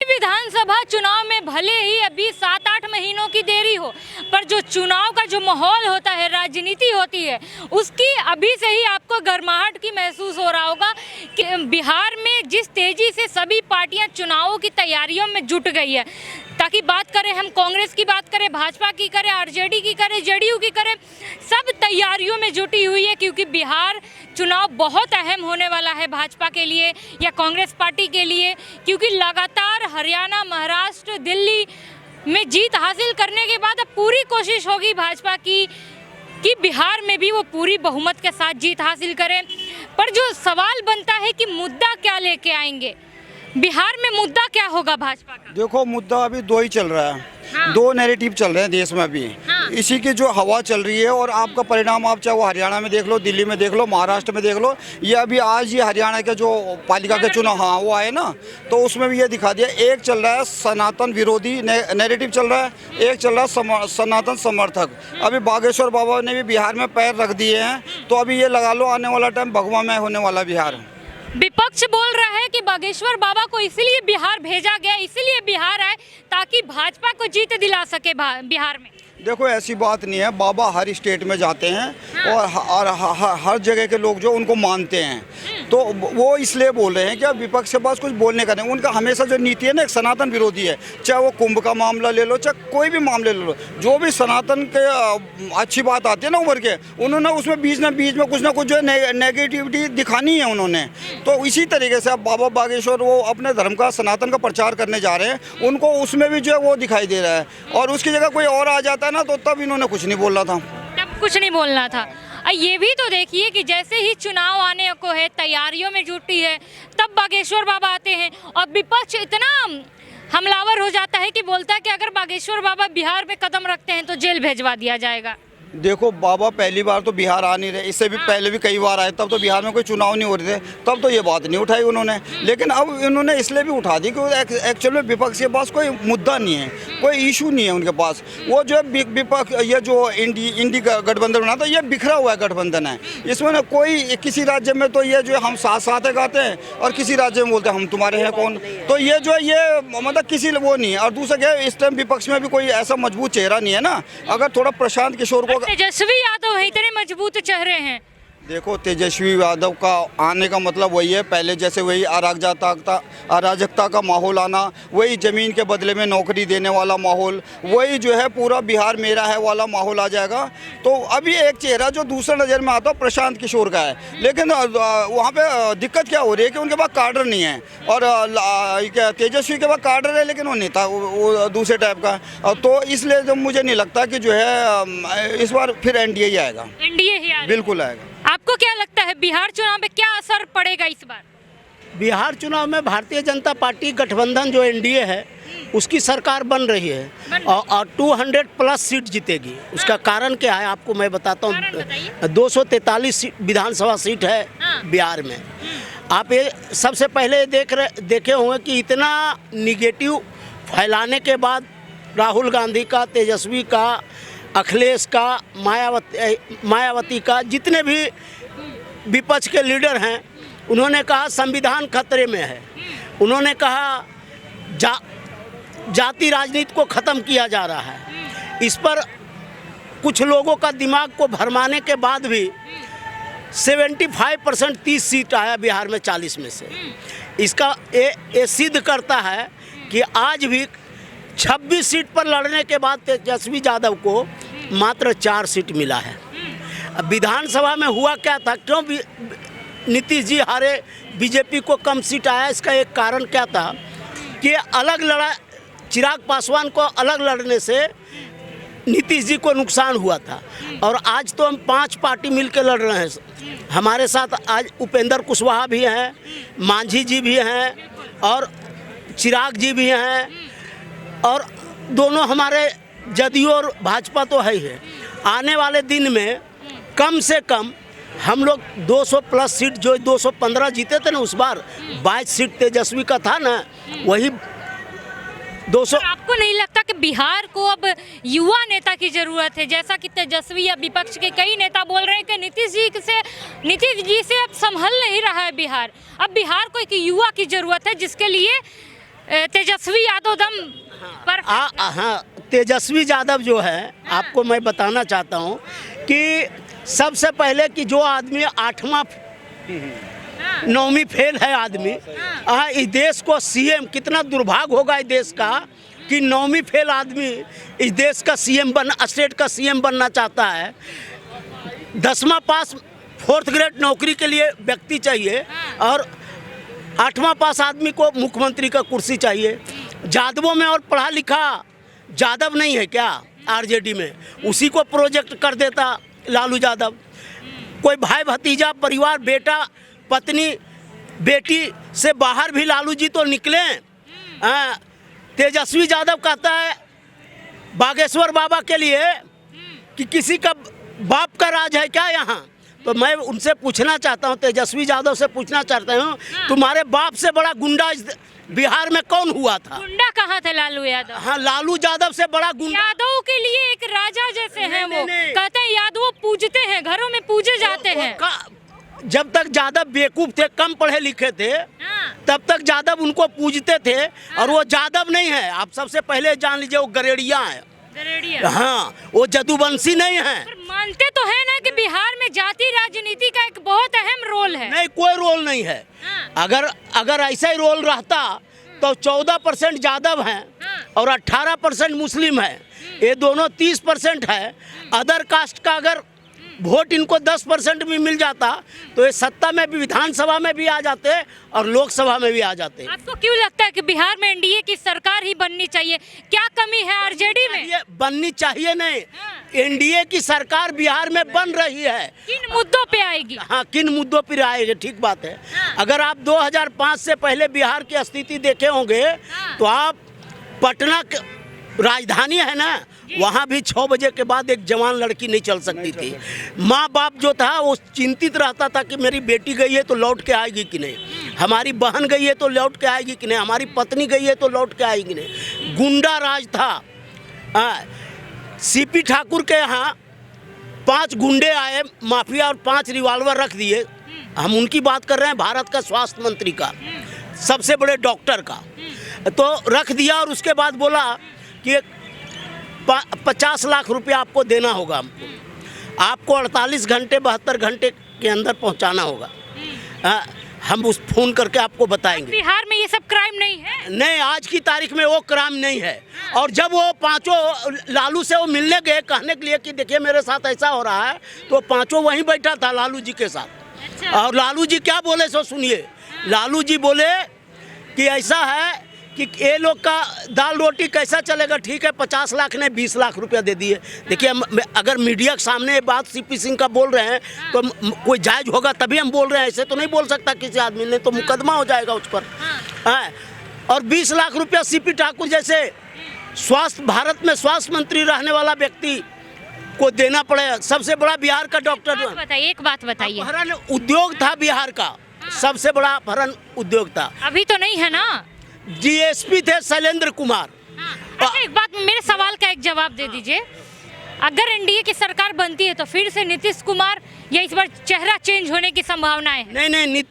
विधानसभा चुनाव में भले ही अभी 7-8 महीनों की देरी हो, पर जो चुनाव का जो माहौल होता है, राजनीति होती है, उसकी अभी से ही आपको गर्माहट की महसूस हो रहा होगा कि बिहार में जिस तेजी से सभी पार्टियां चुनावों की तैयारियों में जुट गई है। ताकि बात करें, हम कांग्रेस की बात करें, भाजपा की करें, आरजेडी की करें, जेडीयू की करें, सब तैयारियों में जुटी हुई है, क्योंकि बिहार चुनाव बहुत अहम होने वाला है भाजपा के लिए या कांग्रेस पार्टी के लिए, क्योंकि लगातार हरियाणा, महाराष्ट्र, दिल्ली में जीत हासिल करने के बाद अब पूरी कोशिश होगी भाजपा की कि बिहार में भी वो पूरी बहुमत के साथ जीत हासिल करें। पर जो सवाल बनता है कि मुद्दा क्या लेके आएंगे, बिहार में मुद्दा क्या होगा भाजपा का? देखो, मुद्दा अभी दो ही चल रहा है। हाँ। दो नैरेटिव चल रहे हैं देश में अभी। हाँ। इसी की जो हवा चल रही है और आपका परिणाम आप चाहे वो हरियाणा में देख लो, दिल्ली में देख लो, महाराष्ट्र में देख लो, ये अभी आज ये हरियाणा के जो पालिका के चुनाव हाँ वो आए ना, तो उसमें भी ये दिखा दिया। एक चल रहा है सनातन विरोधी नैरेटिव चल रहा है, एक चल रहा है सनातन समर्थक। अभी बागेश्वर बाबा ने भी बिहार में पैर रख दिए हैं, तो अभी ये लगा लो आने वाला टाइम भगवा में होने वाला बिहार। विपक्ष बोल रहा है कि बागेश्वर बाबा को इसलिए बिहार भेजा गया, इसलिए बिहार आए ताकि भाजपा को जीत दिला सके बिहार में। देखो, ऐसी बात नहीं है। बाबा हर स्टेट में जाते हैं। हाँ। और हर जगह के लोग जो उनको मानते हैं, तो वो इसलिए बोल रहे हैं कि अब विपक्ष के पास कुछ बोलने का नहीं। उनका हमेशा जो नीति है ना, एक सनातन विरोधी है। चाहे वो कुंभ का मामला ले लो, चाहे कोई भी मामले ले लो, जो भी सनातन के अच्छी बात आती है ना उभर के, उन्होंने उसमें बीच में कुछ ना कुछ जो है नेगेटिविटी दिखानी है उन्होंने। तो इसी तरीके से अब बाबा बागेश्वर वो अपने धर्म का, सनातन का प्रचार करने जा रहे हैं, उनको उसमें भी जो है वो दिखाई दे रहा है। और उसकी जगह कोई और आ जाता ना, तो तब इन्होंने कुछ नहीं बोलना था। तब कुछ नहीं बोलना था। ये भी तो देखिए कि जैसे ही चुनाव आने को है, तैयारियों में जुटी है, तब बागेश्वर बाबा आते हैं और विपक्ष इतना हमलावर हो जाता है कि बोलता है कि अगर बागेश्वर बाबा बिहार में कदम रखते हैं तो जेल भेजवा दिया जाएगा। देखो, बाबा पहली बार तो बिहार आ नहीं रहे, इससे भी पहले भी कई बार आए, तब तो बिहार में कोई चुनाव नहीं हो रहे थे, तब तो ये बात नहीं उठाई उन्होंने। लेकिन अब इन्होंने इसलिए भी उठा दी कि एक्चुअल में विपक्ष के पास कोई मुद्दा नहीं है, कोई इशू नहीं है उनके पास। वो जो है विपक्ष, ये जो इंडी गठबंधन बना था, ये बिखरा हुआ है गठबंधन है। इसमें ना कोई, किसी राज्य में तो ये जो हम साथ साथ गाते हैं और किसी राज्य में बोलते हैं हम तुम्हारे हैं कौन। तो ये जो है ये मतलब किसी वो नहीं है। और दूसरा क्या है, इस टाइम विपक्ष में भी कोई ऐसा मजबूत चेहरा नहीं है ना। अगर थोड़ा प्रशांत किशोर को, तेजस्वी यादव है, इतने मजबूत चेहरे हैं। देखो, तेजस्वी यादव का आने का मतलब वही है, पहले जैसे वही अराजकता का माहौल आना, वही ज़मीन के बदले में नौकरी देने वाला माहौल, वही जो है पूरा बिहार मेरा है वाला माहौल आ जाएगा। तो अभी एक चेहरा जो दूसरा नज़र में आता है प्रशांत किशोर का है। लेकिन वहाँ पे दिक्कत क्या हो रही है कि उनके पास कार्डर नहीं है। और क्या तेजस्वी के पास कार्डर है, लेकिन वो नेता वो दूसरे टाइप का। तो इसलिए तो मुझे नहीं लगता कि जो है इस बार फिर एनडीए ही आएगा। एनडीए ही आएगा, बिल्कुल आएगा। आपको क्या लगता है बिहार चुनाव में क्या असर पड़ेगा इस बार? बिहार चुनाव में भारतीय जनता पार्टी गठबंधन जो एनडीए है उसकी सरकार बन रही है और 200+ सीट जीतेगी। उसका कारण क्या है आपको मैं बताता हूँ। 243 विधानसभा सीट है बिहार में। आप ये सबसे पहले देखे होंगे कि इतना निगेटिव फैलाने के बाद राहुल गांधी का, तेजस्वी का, अखिलेश का, मायावती का, जितने भी विपक्ष के लीडर हैं, उन्होंने कहा संविधान खतरे में है। उन्होंने कहा जाति राजनीति को ख़त्म किया जा रहा है। इस पर कुछ लोगों का दिमाग को भरमाने के बाद भी 75% 30 सीट आया बिहार में 40 में से। इसका ये सिद्ध करता है कि आज भी 26 सीट पर लड़ने के बाद तेजस्वी यादव को मात्र 4 सीट मिला है। विधानसभा में हुआ क्या था, क्यों नीतीश जी हारे, बीजेपी को कम सीट आया? इसका एक कारण क्या था कि अलग लड़ा, चिराग पासवान को अलग लड़ने से नीतीश जी को नुकसान हुआ था। और आज तो हम 5 पार्टी मिलकर लड़ रहे हैं। हमारे साथ आज उपेंद्र कुशवाहा भी हैं, मांझी जी भी हैं और चिराग जी भी हैं, और दोनों हमारे जदयू और भाजपा तो है ही है। आने वाले दिन में कम से कम हम लोग 200+ सीट, जो 215 जीते थे ना उस बार, 22 सीट तेजस्वी का था ना, वही 200। आपको नहीं लगता कि बिहार को अब युवा नेता की जरूरत है? जैसा कि तेजस्वी या विपक्ष के कई नेता बोल रहे हैं कि नीतीश जी से अब संभल नहीं रहा है बिहार। अब बिहार को एक युवा की जरूरत है जिसके लिए तेजस्वी यादव दम पर हाँ, तेजस्वी यादव जो है, आपको मैं बताना चाहता हूँ कि सबसे पहले कि जो आदमी 8वां 9वीं फेल है आदमी, इस देश को सीएम, कितना दुर्भाग्य होगा इस देश का कि 9वीं फेल आदमी इस देश का सीएम स्टेट का सीएम बनना चाहता है। 10वां पास 4th ग्रेड नौकरी के लिए व्यक्ति चाहिए और 8वां पास आदमी को मुख्यमंत्री का कुर्सी चाहिए। यादवों में और पढ़ा लिखा यादव नहीं है क्या आरजेडी में? उसी को प्रोजेक्ट कर देता लालू यादव। कोई भाई भतीजा परिवार, बेटा पत्नी बेटी से बाहर भी लालू जी तो निकले। तेजस्वी यादव कहता है बागेश्वर बाबा के लिए कि किसी का बाप का राज है क्या यहाँ? तो मैं उनसे पूछना चाहता हूँ, तेजस्वी यादव से पूछना चाहता हूँ, तुम्हारे बाप से बड़ा गुंडा इस बिहार में कौन हुआ था? गुंडा कहाँ थे लालू यादव? हाँ, लालू यादव से बड़ा गुंडा। यादव के लिए एक राजा जैसे हैं वो। कहते हैं यादव पूजते हैं, घरों में पूजे जाते हैं। जब तक यादव बेवकूफ थे, कम पढ़े लिखे थे, तब तक यादव उनको पूजते थे। और वो यादव नहीं है, आप सबसे पहले जान लीजिए, वो गरेड़िया है। हाँ, वो जदुवंशी नहीं है। मानते तो है ना कि बिहार में जाति राजनीति का एक बहुत अहम रोल है? नहीं, कोई रोल नहीं है। अगर ऐसा ही रोल रहता तो 14% यादव हैं और 18% मुस्लिम है। ये दोनों 30% है। अदर कास्ट का अगर वोट इनको 10% भी मिल जाता तो ये सत्ता में भी, विधानसभा में भी आ जाते और लोकसभा में भी आ जाते। आपको क्यों लगता है कि बिहार में एनडीए की सरकार ही बननी चाहिए? क्या कमी है आरजेडी में? बननी चाहिए नहीं, एनडीए की सरकार बिहार में बन रही है। किन मुद्दों पे आएगी? हाँ, किन मुद्दों पर आएगी, ठीक बात है। अगर आप 2005 से पहले बिहार की स्थिति देखे होंगे तो आप पटना राजधानी है ना, वहाँ भी 6 बजे के बाद एक जवान लड़की नहीं चल सकती थी। माँ बाप जो था वो चिंतित रहता था कि मेरी बेटी गई है तो लौट के आएगी कि नहीं, हमारी बहन गई है तो लौट के आएगी कि नहीं, हमारी पत्नी गई है तो लौट के आएगी कि नहीं। गुंडा राज था। सीपी ठाकुर के यहाँ 5 गुंडे आए, माफिया, और 5 रिवाल्वर रख दिए। हम उनकी बात कर रहे हैं, भारत का स्वास्थ्य मंत्री का, सबसे बड़े डॉक्टर का। तो रख दिया और उसके बाद बोला कि 50 लाख रुपया आपको देना होगा, आपको 48 घंटे 72 घंटे के अंदर पहुंचाना होगा। हम उस फोन करके आपको बताएंगे। बिहार में ये सब क्राइम नहीं है? नहीं, आज की तारीख में वो क्राइम नहीं है। और जब वो 5 लालू से वो मिलने गए कहने के लिए कि देखिए मेरे साथ ऐसा हो रहा है, तो 5 वहीं बैठा था लालू जी के साथ। अच्छा। और लालू जी क्या बोले सो सुनिए। लालू जी बोले कि ऐसा है कि ये लोग का दाल रोटी कैसा चलेगा, ठीक है 50 लाख ने 20 लाख रुपया दे दिए। देखिए, अगर मीडिया के सामने ये बात सीपी सिंह का बोल रहे हैं तो कोई जायज होगा तभी हम बोल रहे हैं, ऐसे तो नहीं बोल सकता किसी आदमी ने, तो मुकदमा हो जाएगा उस पर। और 20 लाख रुपया सीपी ठाकुर जैसे भारत में स्वास्थ्य मंत्री रहने वाला व्यक्ति को देना पड़े। सबसे बड़ा बिहार का डॉक्टर। एक बात बताइए, अपहरण उद्योग था बिहार का, सबसे बड़ा अपहरण उद्योग था। अभी तो नहीं है ना? डीएसपी थे शैलेंद्र कुमार। अच्छा, एक बात, मेरे सवाल का एक जवाब दे दीजिए। अगर एनडीए की सरकार बनती है तो फिर से नीतीश कुमार, या इस बार चेहरा चेंज होने की संभावनाएं हैं? नहीं,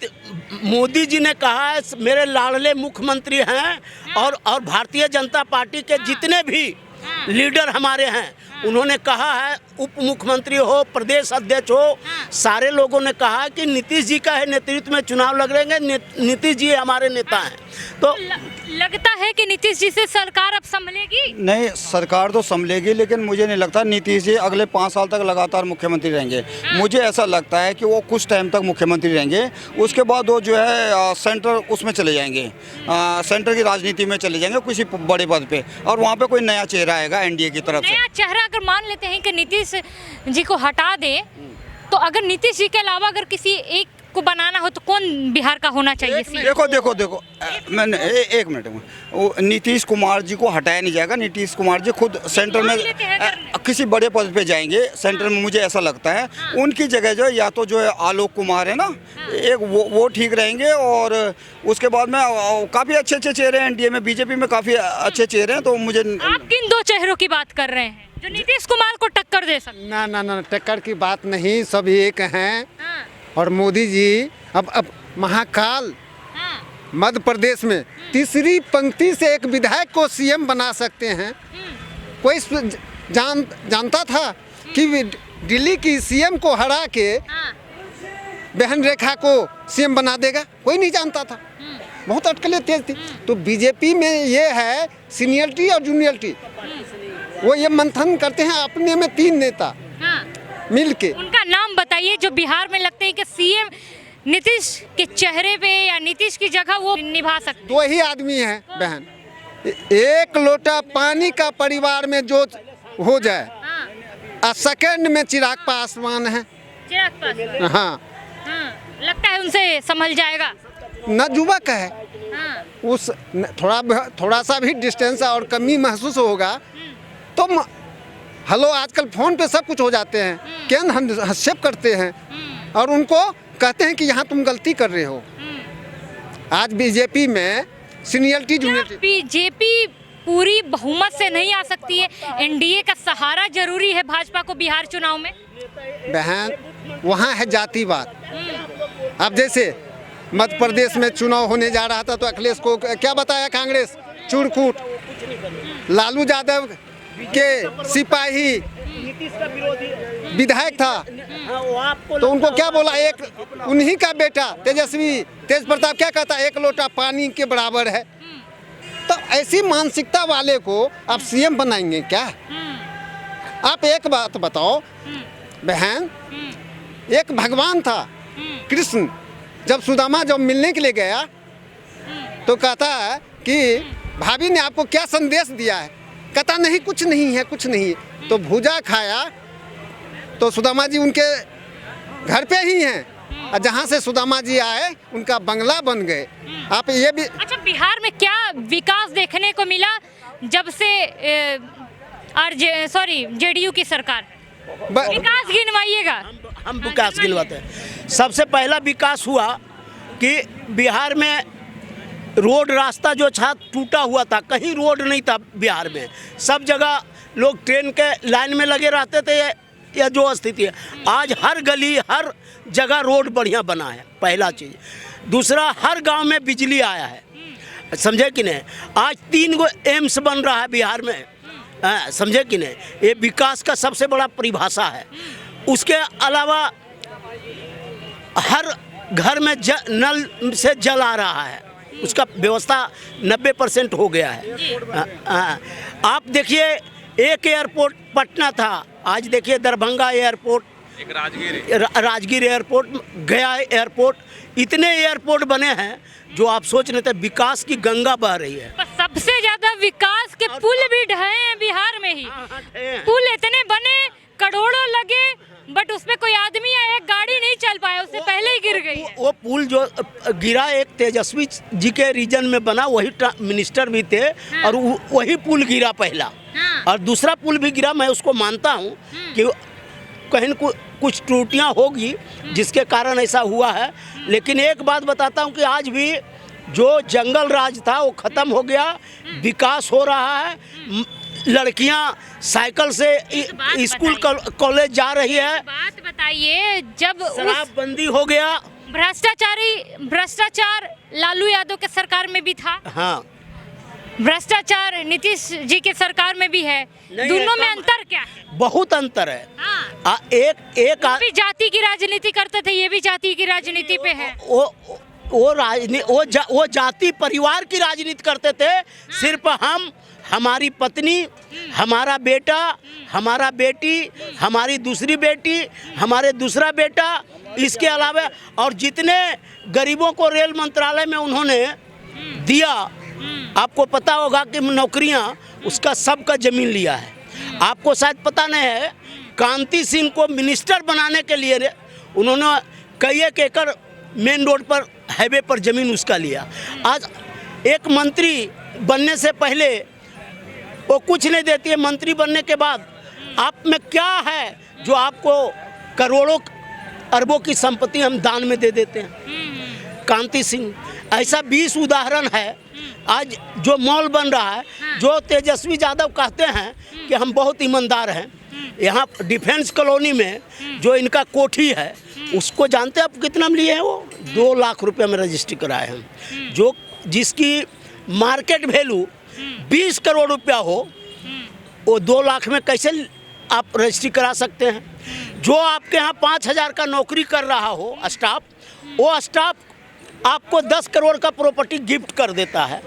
मोदी जी ने कहा है मेरे लाडले मुख्यमंत्री हैं। और भारतीय जनता पार्टी के जितने भी लीडर हमारे हैं, उन्होंने कहा है, उप मुख्यमंत्री हो, प्रदेश अध्यक्ष हो, सारे लोगों ने कहा कि नीतीश जी का है नेतृत्व में चुनाव लग रहे हैं, नीतीश जी हमारे नेता हैं। तो लगता है कि नीतीश जी से सरकार अब संभलेगी? नहीं, सरकार तो संभलेगी, लेकिन मुझे नहीं लगता नीतीश जी अगले 5 साल तक लगातार मुख्यमंत्री रहेंगे। मुझे ऐसा लगता है कि वो कुछ टाइम तक मुख्यमंत्री रहेंगे, उसके बाद वो जो है सेंटर उसमें चले जाएंगे, सेंटर की राजनीति में चले जाएंगे किसी बड़े पद पे, और वहाँ पे कोई नया चेहरा आएगा एनडीए की तरफ से। नया चेहरा अगर मान लेते हैं कि नीतीश जी को हटा दे, तो अगर नीतीश जी के अलावा अगर किसी एक को बनाना हो तो कौन बिहार का होना चाहिए? देखो मैंने एक मिनट में, वो नीतीश कुमार जी को हटाया नहीं जाएगा। नीतीश कुमार जी खुद सेंटर में किसी बड़े पद पे जाएंगे सेंटर में, मुझे ऐसा लगता है। उनकी जगह जो या तो जो है आलोक कुमार है ना, एक वो ठीक रहेंगे। और उसके बाद में काफ़ी अच्छे चेहरे हैं एनडीए में, बीजेपी में काफ़ी अच्छे चेहरे हैं। तो मुझे, आप किन 2 चेहरों की बात कर रहे हैं जो नीतीश कुमार को टक्कर दे सकते? ना, टक्कर की बात नहीं, सब एक हैं। और मोदी जी अब महाकाल मध्य प्रदेश में तीसरी पंक्ति से एक विधायक को सीएम बना सकते हैं। कोई जानता था कि दिल्ली की सीएम को हरा के हाँ। बहन रेखा को सीएम बना देगा? कोई नहीं जानता था। बहुत अटकलें तेज थी। तो बीजेपी में ये है सीनियरिटी और जूनियरिटी, वो ये मंथन करते हैं अपने में 3 नेता हाँ। मिल के। उनका नाम बताइए जो बिहार में लगते हैं कि सीएम नीतीश के चेहरे पे या नीतीश की जगह वो निभा सकते। 2 ही आदमी हैं बहन। एक लोटा पानी का परिवार में जो हो जाए, हाँ। सेकंड में चिराग पासवान है। चिराग पासवान। हाँ, लगता है उनसे संभल जाएगा। न युवक है, हाँ। उस थोड़ा सा भी डिस्टेंस और कमी महसूस होगा तो हेलो, आजकल फ़ोन पे सब कुछ हो जाते हैं, केन हस्तक्षेप करते हैं और उनको कहते हैं कि यहाँ तुम गलती कर रहे हो। आज बीजेपी में सीनियरिटी जूनियरिटी, बीजेपी पूरी बहुमत से नहीं आ सकती है, एनडीए का सहारा जरूरी है भाजपा को बिहार चुनाव में। बहन वहाँ है जातिवाद। अब जैसे मध्य प्रदेश में चुनाव होने जा रहा था तो अखिलेश को क्या बताया कांग्रेस? चूरकूट। लालू यादव के सिपाही विधायक था तो उनको क्या बोला? एक उन्हीं का बेटा तेज प्रताप क्या कहता? एक लोटा पानी के बराबर है। तो ऐसी मानसिकता वाले को आप सीएम बनाएंगे क्या? आप एक बात बताओ बहन, एक भगवान था कृष्ण, जब मिलने के लिए गया तो कहता है कि भाभी ने आपको क्या संदेश दिया है? कहता नहीं, कुछ नहीं है, कुछ नहीं है। तो भुजा खाया तो सुदामा जी उनके घर पे ही हैं और जहाँ से सुदामा जी आए उनका बंगला बन गए। आप ये भी अच्छा, बिहार में क्या विकास देखने को मिला जब से जेडीयू की सरकार? विकास गिनवाइएगा। हम विकास गिनवाते हैं। सबसे पहला विकास हुआ कि बिहार में रोड रास्ता जो था टूटा हुआ था, कहीं रोड नहीं था बिहार में। सब जगह लोग ट्रेन के लाइन में लगे रहते थे। या जो स्थिति है आज, हर गली हर जगह रोड बढ़िया बना है, पहला चीज़। दूसरा, हर गांव में बिजली आया है, समझे कि नहीं? आज 3 गो एम्स बन रहा है बिहार में, समझे कि नहीं? ये विकास का सबसे बड़ा परिभाषा है। उसके अलावा हर घर में नल से जल आ रहा है, उसका व्यवस्था 90% हो गया है। आप देखिए, एक एयरपोर्ट पटना था, आज देखिए दरभंगा एयरपोर्ट, एक राजगीर एयरपोर्ट, गया एयरपोर्ट, इतने एयरपोर्ट बने हैं जो आप सोच रहे थे विकास की गंगा बह रही है। पर सबसे ज्यादा विकास के पुल भी ढहे हैं बिहार में ही। पुल इतने बने, करोड़ों लगे, बट उसमें कोई आदमी या एक गाड़ी नहीं चल पाया, उससे पहले ही गिर गई। वो पुल जो गिरा एक तेजस्वी जी के रीजन में बना, वही मिनिस्टर भी थे। हाँ। और वही पुल गिरा पहला। हाँ। और दूसरा पुल भी गिरा। मैं उसको मानता हूँ कि कहीं कुछ त्रुटियाँ होगी जिसके कारण ऐसा हुआ है। लेकिन एक बात बताता हूँ कि आज भी जो जंगल राज था वो ख़त्म हो गया, विकास हो रहा है। लड़कियां साइकिल से स्कूल कॉलेज जा रही है। बात बताइए, जब शराबबंदी हो गया, भ्रष्टाचार लालू यादव के सरकार में भी था। हाँ, भ्रष्टाचार नीतीश जी की सरकार में भी है। दोनों में अंतर क्या है? बहुत अंतर है। हाँ। एक वो भी जाति की राजनीति करते थे, ये भी जाति की राजनीति पे है। वो जाति परिवार की राजनीति करते थे। सिर्फ हम, हमारी पत्नी, हमारा बेटा, हमारा बेटी, हमारी दूसरी बेटी, हमारे दूसरा बेटा, इसके अलावा और जितने गरीबों को रेल मंत्रालय में उन्होंने दिया, आपको पता होगा कि नौकरियां, उसका सबका जमीन लिया है। आपको शायद पता नहीं है, कांति सिंह को मिनिस्टर बनाने के लिए उन्होंने कई एक एकड़ मेन रोड पर, हाईवे पर जमीन उसका लिया। आज एक मंत्री बनने से पहले वो कुछ नहीं देती है, मंत्री बनने के बाद आप में क्या है जो आपको करोड़ों अरबों की संपत्ति हम दान में दे देते हैं। कांति सिंह, ऐसा 20 उदाहरण है। आज जो मॉल बन रहा है, जो तेजस्वी यादव कहते हैं कि हम बहुत ईमानदार हैं, यहाँ डिफेंस कॉलोनी में जो इनका कोठी है, उसको जानते हैं आप कितना में लिए हैं? वो 2 लाख रुपए में रजिस्ट्री कराए हैं, जो जिसकी मार्केट वैल्यू 20 करोड़ रुपया हो, वो 2 लाख में कैसे आप रजिस्ट्री करा सकते हैं? जो आपके यहाँ 5,000 का नौकरी कर रहा हो स्टाफ, वो स्टाफ आपको 10 करोड़ का प्रॉपर्टी गिफ्ट कर देता है।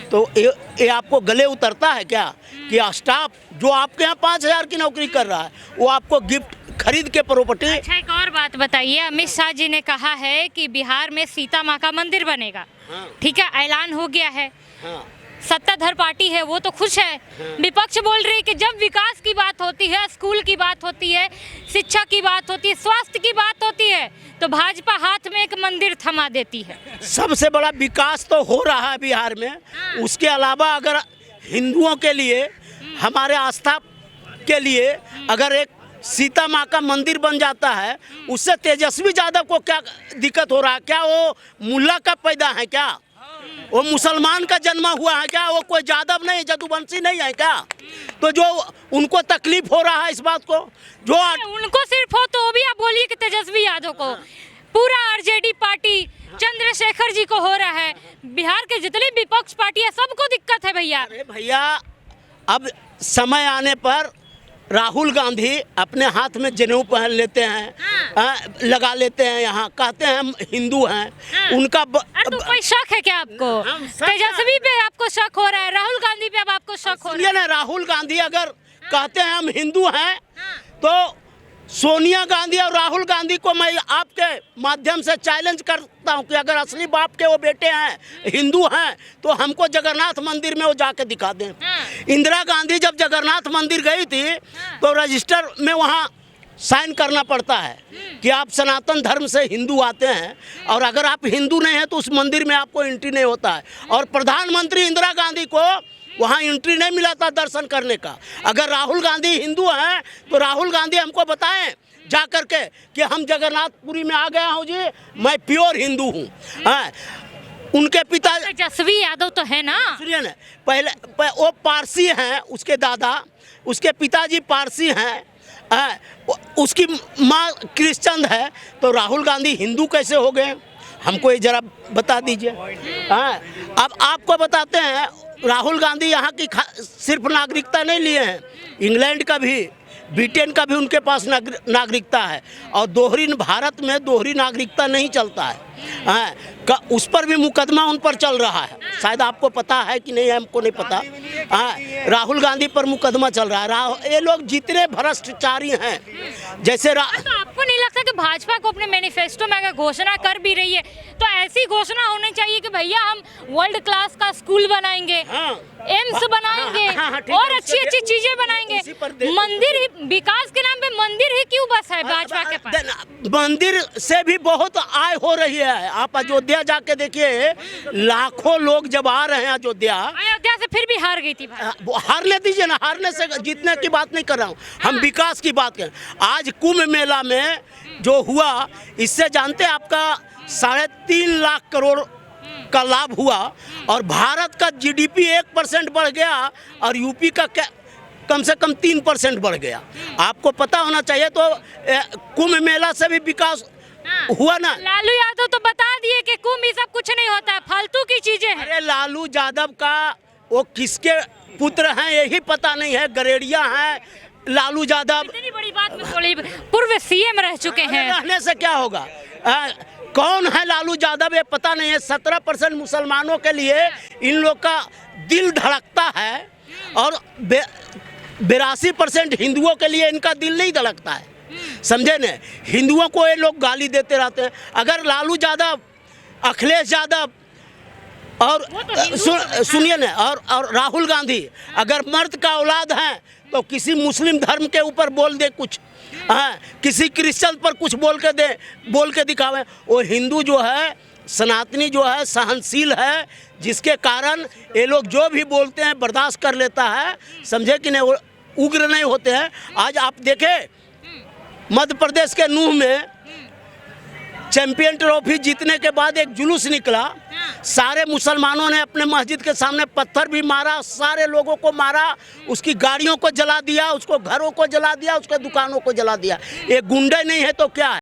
तो ये आपको गले उतरता है क्या कि स्टाफ जो आपके यहाँ 5,000 की नौकरी कर रहा है वो आपको गिफ्ट खरीद के प्रॉपर्टी? अच्छा, एक और बात बताइए, अमित शाह जी ने कहा है कि बिहार में सीता माँ का मंदिर बनेगा। हाँ। ठीक है, ऐलान हो गया है। हाँ। सत्ताधार पार्टी है वो तो खुश है। विपक्ष बोल रही है कि जब विकास की बात होती है, स्कूल की बात होती है, शिक्षा की बात होती है, स्वास्थ्य की बात होती है, तो भाजपा हाथ में एक मंदिर थमा देती है। सबसे बड़ा विकास तो हो रहा है बिहार में। उसके अलावा अगर हिंदुओं के लिए, हमारे आस्था के लिए अगर एक सीता माँ का मंदिर बन जाता है, उससे तेजस्वी यादव को क्या दिक्कत हो रहा है? क्या वो मुल्ला का पैदा है क्या? वो मुसलमान का जन्मा हुआ है क्या? वो कोई यादव नहीं, जदुवंशी नहीं है क्या? तो जो उनको तकलीफ हो रहा है इस बात को, जो उनको सिर्फ हो तो वो भी आप बोलिए कि तेजस्वी यादव को, पूरा आरजेडी पार्टी चंद्रशेखर जी को हो रहा है। बिहार के जितने विपक्ष पार्टी है सबको दिक्कत है भैया। अरे भैया, अब समय आने पर राहुल गांधी अपने हाथ में जनेऊ पहन लेते हैं, लगा लेते हैं, यहाँ कहते हैं हम हिंदू हैं। उनका तो कोई शक है क्या आपको? तेजस्वी पे आपको शक हो रहा है, राहुल गांधी पे अब आपको शक हो रहा है? ना, राहुल गांधी अगर कहते हैं हम हिंदू हैं, तो सोनिया गांधी और राहुल गांधी को मैं आपके माध्यम से चैलेंज करता हूं कि अगर असली बाप के वो बेटे हैं, हिंदू हैं, तो हमको जगन्नाथ मंदिर में वो जाके दिखा दें। इंदिरा गांधी जब जगन्नाथ मंदिर गई थी तो रजिस्टर में वहाँ साइन करना पड़ता है कि आप सनातन धर्म से हिंदू आते हैं, और अगर आप हिंदू नहीं हैं तो उस मंदिर में आपको एंट्री नहीं होता है। और प्रधानमंत्री इंदिरा गांधी को वहाँ एंट्री नहीं मिला था दर्शन करने का। अगर राहुल गांधी हिंदू हैं तो राहुल गांधी हमको बताएं जा करके कि हम जगन्नाथपुरी में आ गया हूँ जी, मैं प्योर हिंदू हूँ। उनके पिता तेजस्वी यादव तो है ना, सुनिए ना, पहले वो पारसी हैं, उसके दादा, उसके पिताजी पारसी हैं, उसकी माँ क्रिश्चियन है, तो राहुल गांधी हिंदू कैसे हो गए? हमको ये जरा बता दीजिए। अब आपको बताते हैं, राहुल गांधी यहाँ की सिर्फ नागरिकता नहीं लिए हैं, इंग्लैंड का भी, ब्रिटेन का भी उनके पास नागरिकता है, और भारत में दोहरी नागरिकता नहीं चलता है। उस पर भी मुकदमा उन पर चल रहा है, शायद आपको पता है कि नहीं, हमको नहीं पता। राहुल गांधी पर मुकदमा चल रहा है। ये लोग जितने भ्रष्टाचारी हैं, जैसे तो आपको नहीं लगता कि भाजपा को अपने मैनिफेस्टो में अगर घोषणा कर भी रही है तो ऐसी घोषणा होनी चाहिए कि भैया हम वर्ल्ड क्लास का स्कूल बनाएंगे, एम्स बनाएंगे, और अच्छी अच्छी चीजें बनाएंगे। मंदिर ही, विकास के नाम पे मंदिर ही क्यों बस है भाजपा के पास? मंदिर से भी बहुत आय हो रही है। आप अयोध्या जाके देखिए, लाखों लोग जब आ रहे हैं अयोध्या से, फिर भी हार गई थी। हारने दीजिए ना, हारने से जीतने की बात नहीं कर रहा हूँ, हम विकास की बात कर। आज कुंभ मेला में जो हुआ, इससे जानते हैं आपका 3.5 लाख करोड़ का लाभ हुआ, और भारत का जीडीपी 1% बढ़ गया, और यूपी का कम से कम 3% बढ़ गया। आपको पता होना चाहिए। तो कुंभ मेला से भी विकास हुआ ना। लालू यादव तो बता दिए कि कुंभ ये सब कुछ नहीं होता है, फालतू की चीजें हैं। अरे लालू यादव का वो किसके पुत्र हैं यही पता नहीं है, गरेड़िया हैं लालू यादव। इतनी बड़ी बात में बोली, पूर्व सीएम रह चुके हैं। रहने से क्या होगा? कौन है लालू यादव ये पता नहीं है। 17% मुसलमानों के लिए इन लोग का दिल धड़कता है, और 82% हिंदुओं के लिए इनका दिल नहीं धड़कता है, समझे न? हिंदुओं को ये लोग गाली देते रहते हैं। अगर लालू यादव, अखिलेश यादव और सुनिए न, और राहुल गांधी अगर मर्द का औलाद हैं तो किसी मुस्लिम धर्म के ऊपर बोल दे कुछ, किसी क्रिश्चियन पर कुछ बोल के दिखावे। वो हिंदू जो है, सनातनी जो है, सहनशील है, जिसके कारण ये लोग जो भी बोलते हैं बर्दाश्त कर लेता है, समझे कि नहीं? उग्र नहीं होते हैं। आज आप देखें, मध्य प्रदेश के नूह में चैंपियन ट्रॉफी जीतने के बाद एक जुलूस निकला, सारे मुसलमानों ने अपने मस्जिद के सामने पत्थर भी मारा, सारे लोगों को मारा, उसकी गाड़ियों को जला दिया, उसको घरों को जला दिया, उसके दुकानों को जला दिया। ये गुंडे नहीं है तो क्या है?